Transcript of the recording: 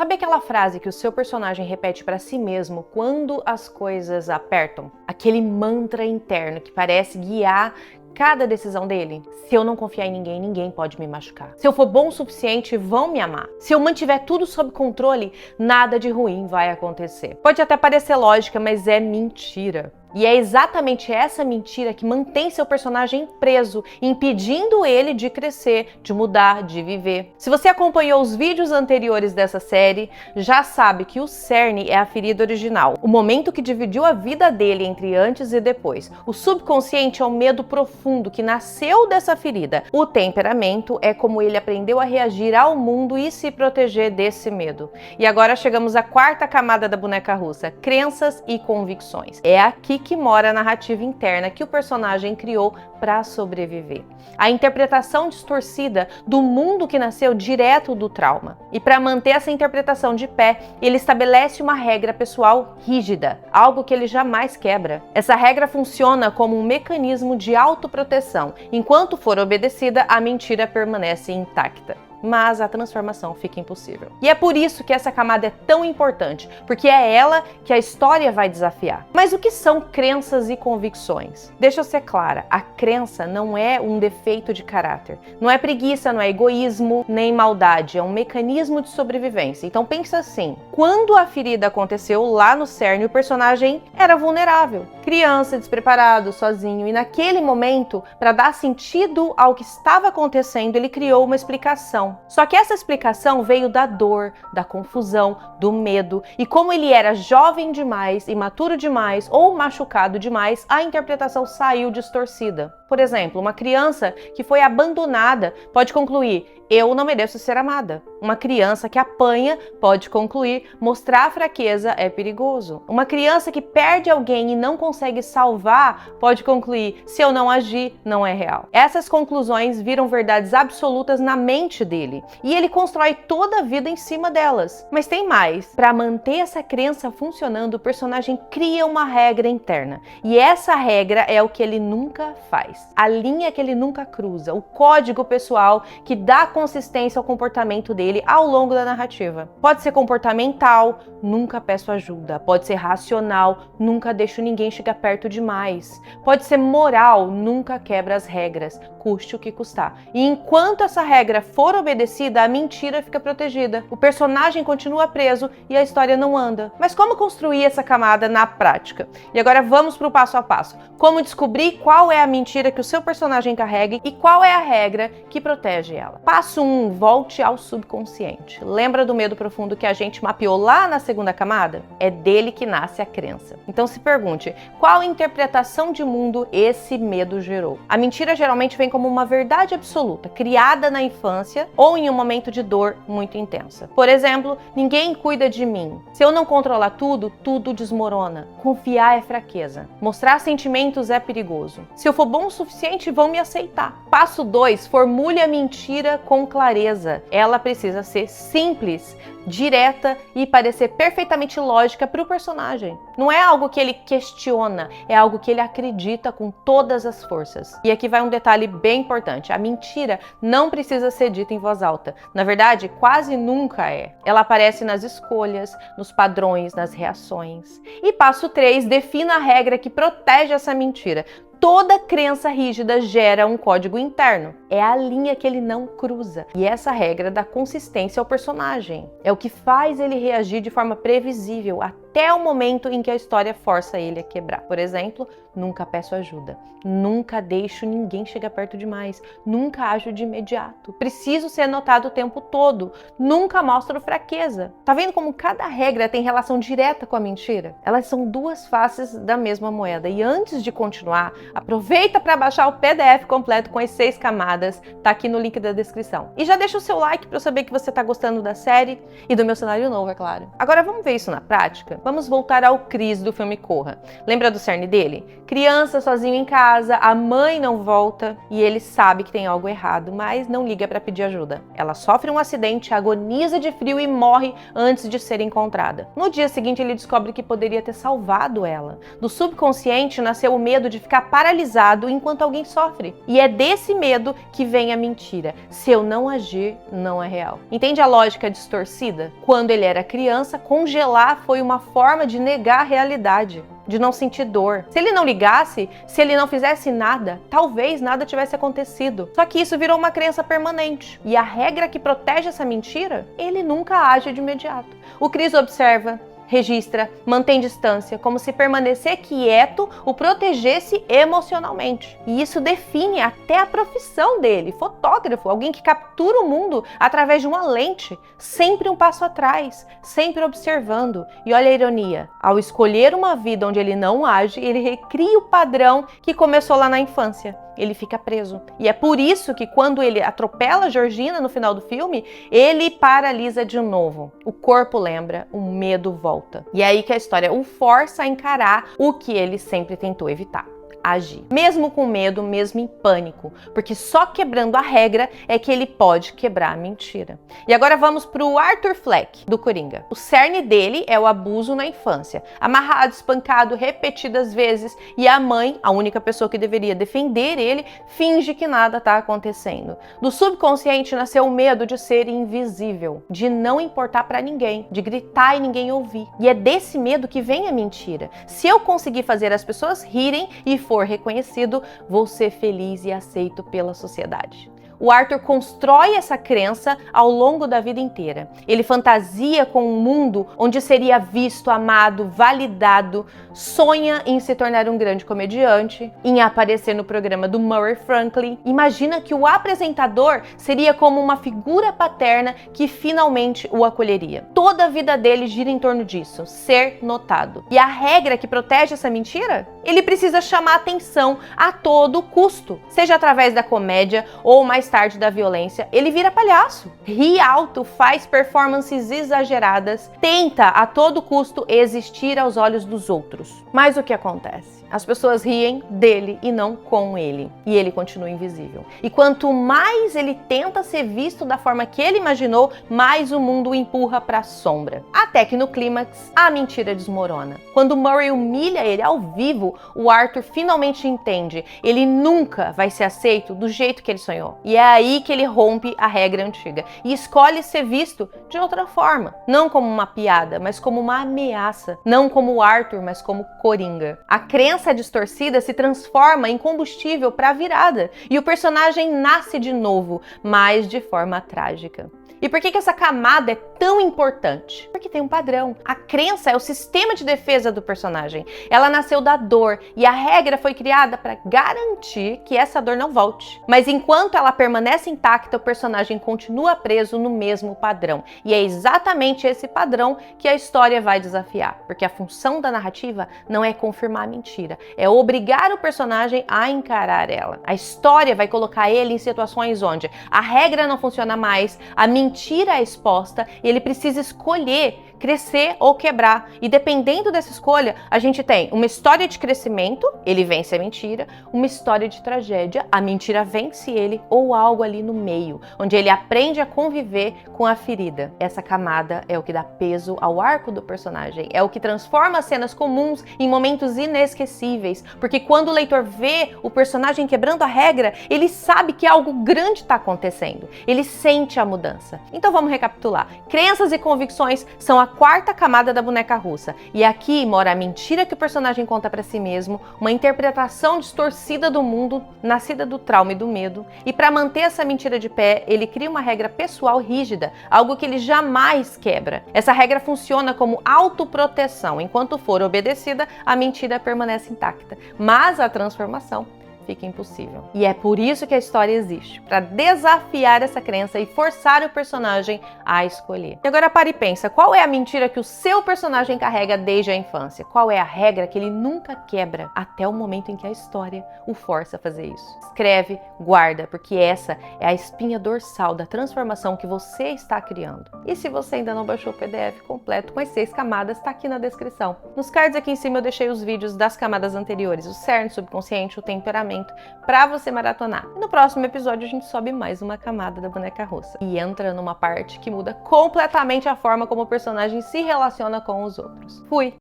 Sabe aquela frase que o seu personagem repete pra si mesmo quando as coisas apertam? Aquele mantra interno que parece guiar cada decisão dele? Se eu não confiar em ninguém, ninguém pode me machucar. Se eu for bom o suficiente, vão me amar. Se eu mantiver tudo sob controle, nada de ruim vai acontecer. Pode até parecer lógica, mas é mentira. E é exatamente essa mentira que mantém seu personagem preso, impedindo ele de crescer, de mudar, de viver. Se você acompanhou os vídeos anteriores dessa série, já sabe que o cerne é a ferida original, o momento que dividiu a vida dele entre antes e depois. O subconsciente é o medo profundo que nasceu dessa ferida. O temperamento é como ele aprendeu a reagir ao mundo e se proteger desse medo. E agora chegamos à quarta camada da boneca russa: crenças e convicções. É aqui que mora a narrativa interna que o personagem criou para sobreviver. A interpretação distorcida do mundo que nasceu direto do trauma. E para manter essa interpretação de pé, ele estabelece uma regra pessoal rígida, algo que ele jamais quebra. Essa regra funciona como um mecanismo de autoproteção. Enquanto for obedecida, a mentira permanece intacta. Mas a transformação fica impossível. E é por isso que essa camada é tão importante, porque é ela que a história vai desafiar. Mas o que são crenças e convicções? Deixa eu ser clara, a crença não é um defeito de caráter. Não é preguiça, não é egoísmo, nem maldade, é um mecanismo de sobrevivência. Então pensa assim, quando a ferida aconteceu lá no cerne, o personagem era vulnerável. Criança, despreparado, sozinho, e naquele momento, para dar sentido ao que estava acontecendo, ele criou uma explicação. Só que essa explicação veio da dor, da confusão, do medo, e como ele era jovem demais, imaturo demais ou machucado demais, a interpretação saiu distorcida. Por exemplo, uma criança que foi abandonada pode concluir: eu não mereço ser amada. Uma criança que apanha pode concluir: mostrar fraqueza é perigoso. Uma criança que perde alguém e não consegue salvar pode concluir: se eu não agir, não é real. Essas conclusões viram verdades absolutas na mente dele e ele constrói toda a vida em cima delas. Mas tem mais. Para manter essa crença funcionando, o personagem cria uma regra interna e essa regra é o que ele nunca faz. A linha que ele nunca cruza, o código pessoal que dá consistência ao comportamento dele ao longo da narrativa. Pode ser comportamental, nunca peço ajuda. Pode ser racional, nunca deixo ninguém chegar perto demais. Pode ser moral, nunca quebra as regras, custe o que custar. E enquanto essa regra for obedecida, a mentira fica protegida. O personagem continua preso e a história não anda. Mas como construir essa camada na prática? E agora vamos para o passo a passo. Como descobrir qual é a mentira que o seu personagem carrega e qual é a regra que protege ela. Passo 1, volte ao subconsciente. Lembra do medo profundo que a gente mapeou lá na segunda camada? É dele que nasce a crença. Então se pergunte, qual interpretação de mundo esse medo gerou? A mentira geralmente vem como uma verdade absoluta, criada na infância ou em um momento de dor muito intensa. Por exemplo, ninguém cuida de mim. Se eu não controlar tudo, tudo desmorona. Confiar é fraqueza. Mostrar sentimentos é perigoso. Se eu for bom o suficiente, vão me aceitar. Passo 2, formule a mentira com clareza. Ela precisa ser simples, direta e parecer perfeitamente lógica para o personagem. Não é algo que ele questiona, é algo que ele acredita com todas as forças. E aqui vai um detalhe bem importante: a mentira não precisa ser dita em voz alta. Na verdade, quase nunca é. Ela aparece nas escolhas, nos padrões, nas reações. E passo 3, defina a regra que protege essa mentira. Toda crença rígida gera um código interno. É a linha que ele não cruza. E essa regra dá consistência ao personagem. É o que faz ele reagir de forma previsível até o momento em que a história força ele a quebrar. Por exemplo, nunca peço ajuda. Nunca deixo ninguém chegar perto demais. Nunca ajo de imediato. Preciso ser notado o tempo todo. Nunca mostro fraqueza. Tá vendo como cada regra tem relação direta com a mentira? Elas são duas faces da mesma moeda. E antes de continuar, aproveita para baixar o PDF completo com as 6 camadas, tá aqui no link da descrição. E já deixa o seu like para eu saber que você tá gostando da série e do meu cenário novo, é claro. Agora vamos ver isso na prática? Vamos voltar ao Chris do filme Corra. Lembra do cerne dele? Criança sozinho em casa, a mãe não volta e ele sabe que tem algo errado, mas não liga para pedir ajuda. Ela sofre um acidente, agoniza de frio e morre antes de ser encontrada. No dia seguinte, ele descobre que poderia ter salvado ela. Do subconsciente nasceu o medo de ficar paralisado enquanto alguém sofre. E é desse medo que vem a mentira. Se eu não agir, não é real. Entende a lógica distorcida? Quando ele era criança, congelar foi uma forma de negar a realidade, de não sentir dor. Se ele não ligasse, se ele não fizesse nada, talvez nada tivesse acontecido. Só que isso virou uma crença permanente. E a regra que protege essa mentira, ele nunca age de imediato. O Chris observa, registra, mantém distância, como se permanecer quieto o protegesse emocionalmente. E isso define até a profissão dele, fotógrafo, alguém que captura o mundo através de uma lente, sempre um passo atrás, sempre observando. E olha a ironia, ao escolher uma vida onde ele não age, ele recria o padrão que começou lá na infância. Ele fica preso. E é por isso que quando ele atropela a Georgina no final do filme, ele paralisa de novo. O corpo lembra, o medo volta. E é aí que a história o força a encarar o que ele sempre tentou evitar. Agir. Mesmo com medo, mesmo em pânico, porque só quebrando a regra é que ele pode quebrar a mentira. E agora vamos para o Arthur Fleck, do Coringa. O cerne dele é o abuso na infância, amarrado, espancado repetidas vezes, e a mãe, a única pessoa que deveria defender ele, finge que nada está acontecendo. Do subconsciente nasceu o medo de ser invisível, de não importar para ninguém, de gritar e ninguém ouvir. E é desse medo que vem a mentira. Se eu conseguir fazer as pessoas rirem e for reconhecido, vou ser feliz e aceito pela sociedade. O Arthur constrói essa crença ao longo da vida inteira. Ele fantasia com um mundo onde seria visto, amado, validado, sonha em se tornar um grande comediante, em aparecer no programa do Murray Franklin. Imagina que o apresentador seria como uma figura paterna que finalmente o acolheria. Toda a vida dele gira em torno disso, ser notado. E a regra que protege essa mentira? Ele precisa chamar atenção a todo custo, seja através da comédia ou mais tarde da violência. Ele vira palhaço, ri alto, faz performances exageradas, tenta a todo custo existir aos olhos dos outros. Mas o que acontece? As pessoas riem dele e não com ele. E ele continua invisível. E quanto mais ele tenta ser visto da forma que ele imaginou, mais o mundo o empurra para a sombra. Até que no clímax, a mentira desmorona. Quando Murray humilha ele ao vivo, o Arthur finalmente entende. Ele nunca vai ser aceito do jeito que ele sonhou. E é aí que ele rompe a regra antiga e escolhe ser visto de outra forma. Não como uma piada, mas como uma ameaça. Não como o Arthur, mas como Coringa. A crença distorcida se transforma em combustível para a virada e o personagem nasce de novo, mas de forma trágica. E por que essa camada é tão importante? Porque tem um padrão. A crença é o sistema de defesa do personagem. Ela nasceu da dor e a regra foi criada para garantir que essa dor não volte. Mas enquanto ela permanece intacta, o personagem continua preso no mesmo padrão. E é exatamente esse padrão que a história vai desafiar. Porque a função da narrativa não é confirmar a mentira, é obrigar o personagem a encarar ela. A história vai colocar ele em situações onde a regra não funciona mais, a mentira é exposta e ele precisa escolher crescer ou quebrar. E dependendo dessa escolha, a gente tem uma história de crescimento, ele vence a mentira, uma história de tragédia, a mentira vence ele, ou algo ali no meio, onde ele aprende a conviver com a ferida. Essa camada é o que dá peso ao arco do personagem, é o que transforma as cenas comuns em momentos inesquecíveis, porque quando o leitor vê o personagem quebrando a regra, ele sabe que algo grande está acontecendo, ele sente a mudança. Então vamos recapitular. Crenças e convicções são a quarta camada da boneca russa. E aqui mora a mentira que o personagem conta para si mesmo, uma interpretação distorcida do mundo, nascida do trauma e do medo. E para manter essa mentira de pé, ele cria uma regra pessoal rígida, algo que ele jamais quebra. Essa regra funciona como autoproteção. Enquanto for obedecida, a mentira permanece intacta. Mas a transformação fica impossível. E é por isso que a história existe, para desafiar essa crença e forçar o personagem a escolher. E agora para e pensa, qual é a mentira que o seu personagem carrega desde a infância? Qual é a regra que ele nunca quebra até o momento em que a história o força a fazer isso? Escreve, guarda, porque essa é a espinha dorsal da transformação que você está criando. E se você ainda não baixou o PDF completo com as 6 camadas, está aqui na descrição. Nos cards aqui em cima eu deixei os vídeos das camadas anteriores, o cerne, o subconsciente, o temperamento, para você maratonar. E no próximo episódio a gente sobe mais uma camada da boneca russa e entra numa parte que muda completamente a forma como o personagem se relaciona com os outros. Fui!